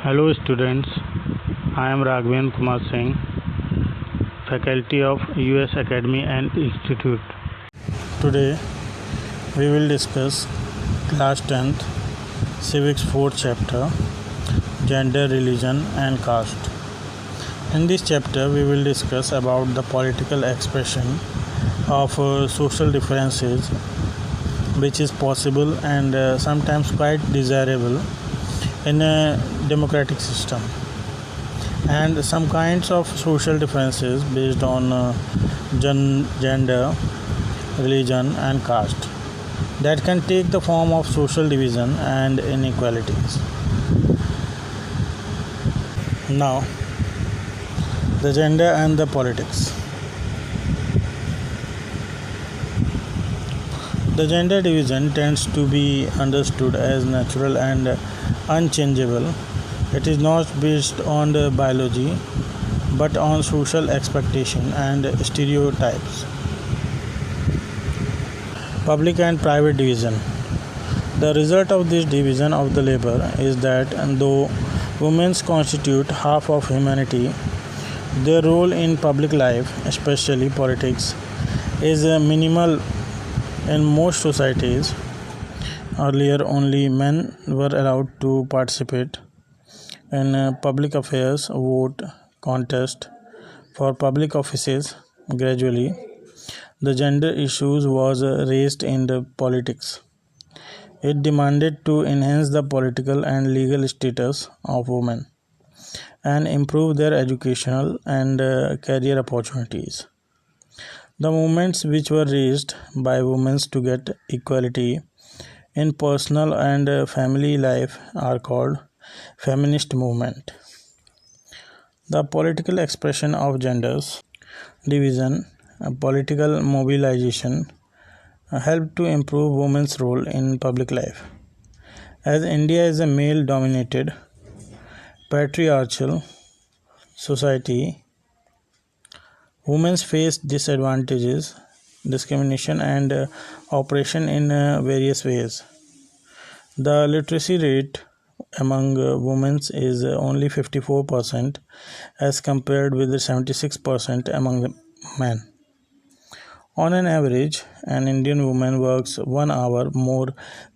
Hello students, I am Raghavendra Kumar Singh, faculty of US Academy and Institute. Today we will discuss class 10th Civics 4th chapter, Gender, Religion and Caste. In this chapter we will discuss about the political expression of social differences which is possible and sometimes quite desirable in a democratic system, and some kinds of social differences based on gender, religion and caste that can take the form of social division and inequalities. Now, the gender and the politics. The gender division tends to be understood as natural and unchangeable. It is not based on the biology but on social expectation and stereotypes. Public and private division. The result of this division of the labor is that though women constitute half of humanity, their role in public life, especially politics, is minimal in most societies. Earlier, only men were allowed to participate in public affairs, vote, contest for public offices. Gradually, the gender issues was raised in the politics. It demanded to enhance the political and legal status of women and improve their educational and career opportunities. The movements which were raised by women to get equality in personal and family life are called feminist movement. The political expression of genders division, political mobilization helped to improve women's role in public life. As India is a male-dominated, patriarchal society, women face disadvantages, discrimination and oppression in various ways. The literacy rate among women is only 54% as compared with the 76% among the men. On an average, an Indian woman works 1 hour more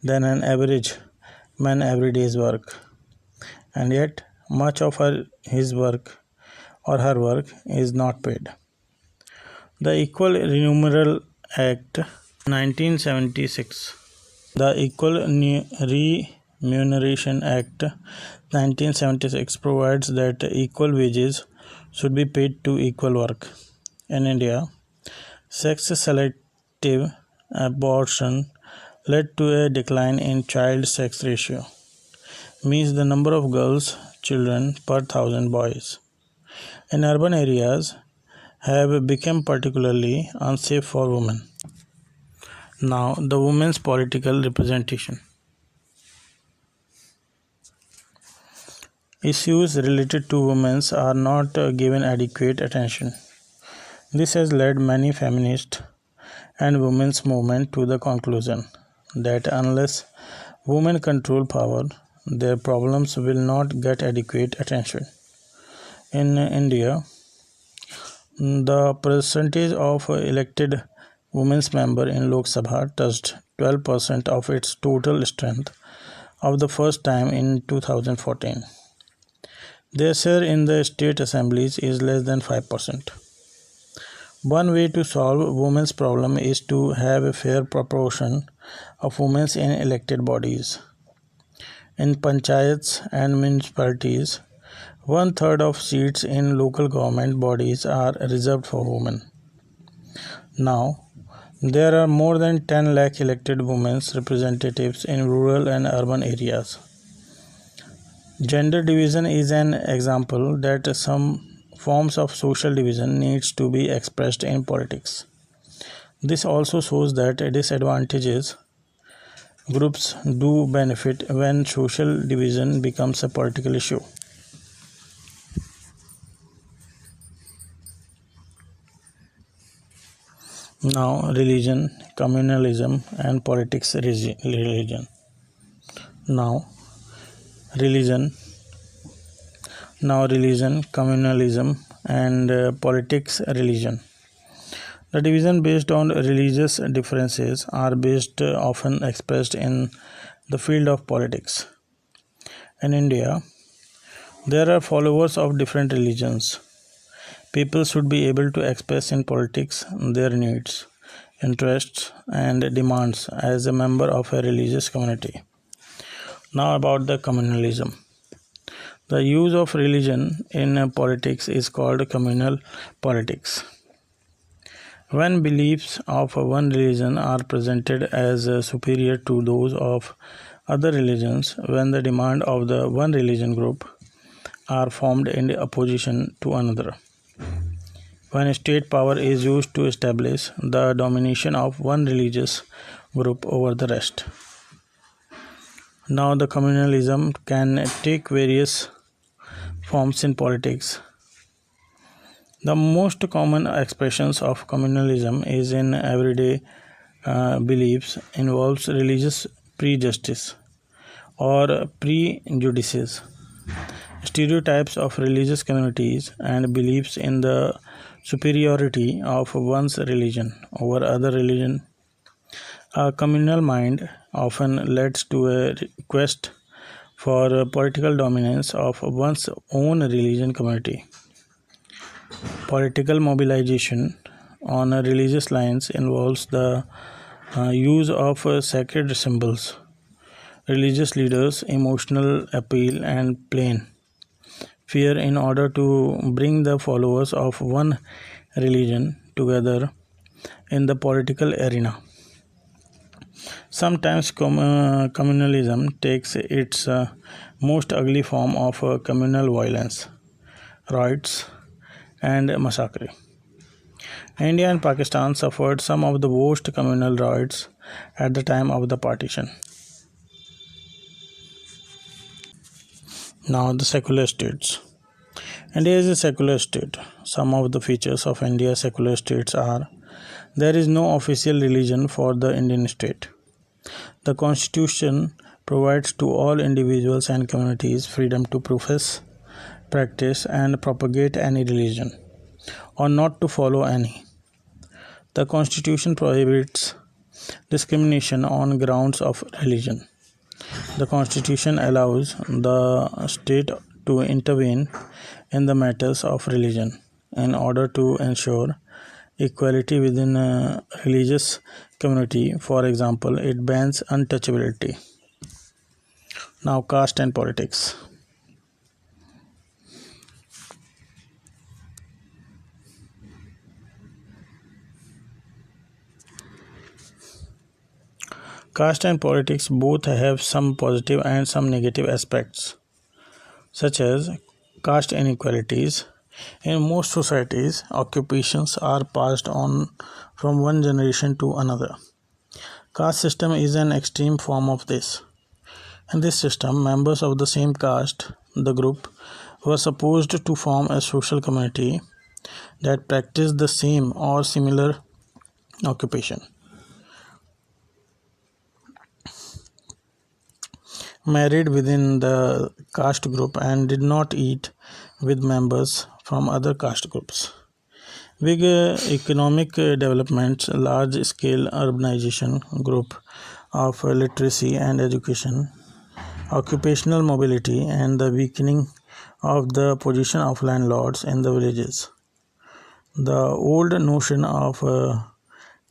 than an average man every day's work, and yet much of his work or her work is not paid. The Equal Remuneration Act 1976. The Equal Remuneration Act 1976 provides that equal wages should be paid to equal work. In India, sex-selective abortion led to a decline in child-sex ratio, means the number of girls, children per thousand boys in urban areas have become particularly unsafe for women. Now, the women's political representation. Issues related to women are not given adequate attention. This has led many feminist and women's movements to the conclusion that unless women control power, their problems will not get adequate attention. In India, the percentage of elected women's members in Lok Sabha touched 12% of its total strength of the first time in 2014. Their share in the state assemblies is less than 5%. One way to solve women's problem is to have a fair proportion of women in elected bodies. In panchayats and municipalities, 1/3 of seats in local government bodies are reserved for women. Now, there are more than 10 lakh elected women's representatives in rural and urban areas. Gender division is an example that some forms of social division needs to be expressed in politics. This also shows that disadvantaged groups do benefit when social division becomes a political issue. Now, religion, communalism and politics. Religion. Now, religion Now, religion, communalism, and politics, religion. The division based on religious differences are based often expressed in the field of politics. In India, there are followers of different religions. People should be able to express in politics their needs, interests, and demands as a member of a religious community. Now, about the communalism. The use of religion in politics is called communal politics. When beliefs of one religion are presented as superior to those of other religions, when the demand of the one religion group are formed in opposition to another, when state power is used to establish the domination of one religious group over the rest. Now, the communalism can take various forms in politics. The most common expressions of communalism is in everyday beliefs involves religious prejudice or prejudices, stereotypes of religious communities, and beliefs in the superiority of one's religion over other religion. A communal mind often leads to a quest for political dominance of one's own religion community. Political mobilization on religious lines involves the use of sacred symbols, religious leaders, emotional appeal, and plain fear in order to bring the followers of one religion together in the political arena. Sometimes communalism takes its most ugly form of communal violence, riots, and massacre. India and Pakistan suffered some of the worst communal riots at the time of the partition. Now, the secular states. India is a secular state. Some of the features of India's secular states are: there is no official religion for the Indian state. The Constitution provides to all individuals and communities freedom to profess, practice, and propagate any religion, or not to follow any. The Constitution prohibits discrimination on grounds of religion. The Constitution allows the state to intervene in the matters of religion in order to ensure equality within a religious community. For example, it bans untouchability. Now, caste and politics. Caste and politics both have some positive and some negative aspects, such as caste inequalities. In most societies, occupations are passed on from one generation to another. Caste system is an extreme form of this. In this system, members of the same caste, the group, were supposed to form a social community that practiced the same or similar occupation. Married within the caste group and did not eat with members from other caste groups. Big economic developments, large scale urbanization, group of literacy and education, occupational mobility, and the weakening of the position of landlords in the villages. The old notion of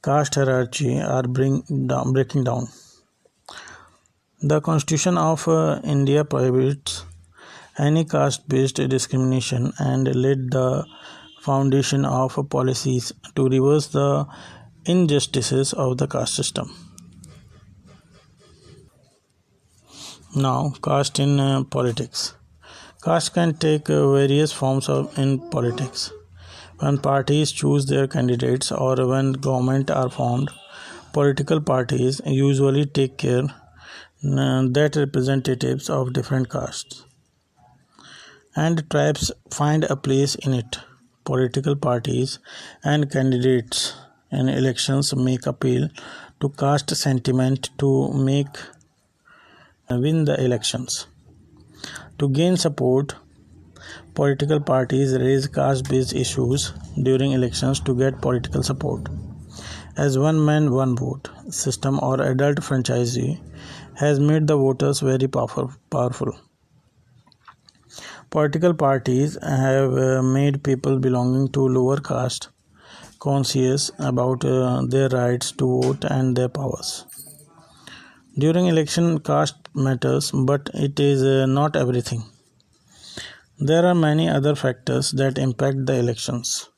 caste hierarchy are breaking down. The Constitution of India prohibits any caste-based discrimination and laid the foundation of policies to reverse the injustices of the caste system. Now, caste in politics. Caste can take various forms in politics. When parties choose their candidates or when government are formed, political parties usually take care that representatives of different castes and tribes find a place in it. Political parties and candidates in elections make appeal to caste sentiment to win the elections. To gain support, Political parties raise caste-based issues during elections to get political support. As one man, one vote system or adult franchisee has made the voters very powerful. Political parties have made people belonging to lower caste conscious about their rights to vote and their powers. During election, caste matters, but it is not everything. There are many other factors that impact the elections.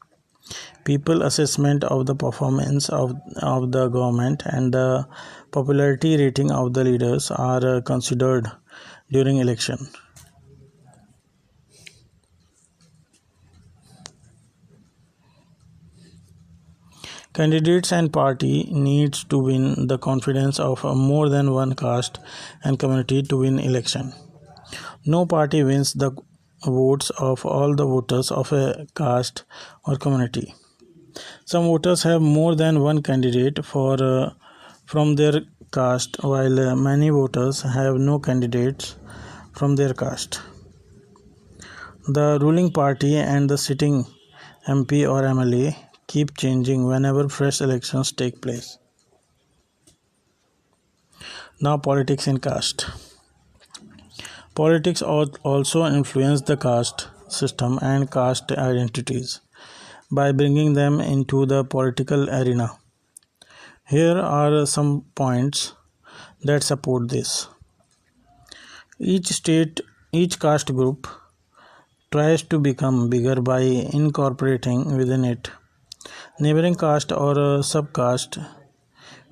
People assessment of the performance of the government and the popularity rating of the leaders are considered during election. Candidates and party needs to win the confidence of more than one caste and community to win election. No party wins the votes of all the voters of a caste or community. Some voters have more than one candidate from their caste, while many voters have no candidates from their caste. The ruling party and the sitting MP or MLA keep changing whenever fresh elections take place. Now, politics in caste. Politics also influence the caste system and caste identities by bringing them into the political arena. Here are some points that support this. Each caste group tries to become bigger by incorporating within it neighboring caste or subcaste.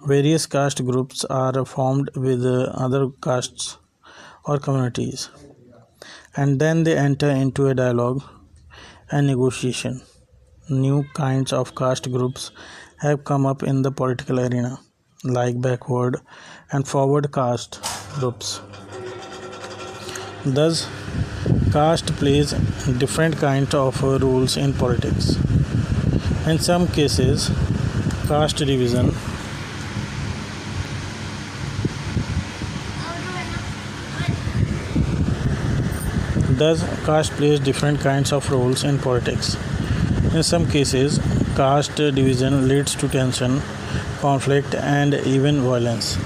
Various caste groups are formed with other castes or communities, and then they enter into a dialogue and negotiation. New kinds of caste groups have come up in the political arena, like backward and forward caste groups. Thus, caste plays different kinds of roles in politics. In some cases, caste division Thus, caste plays different kinds of roles in politics. In some cases, caste division leads to tension, conflict, and even violence.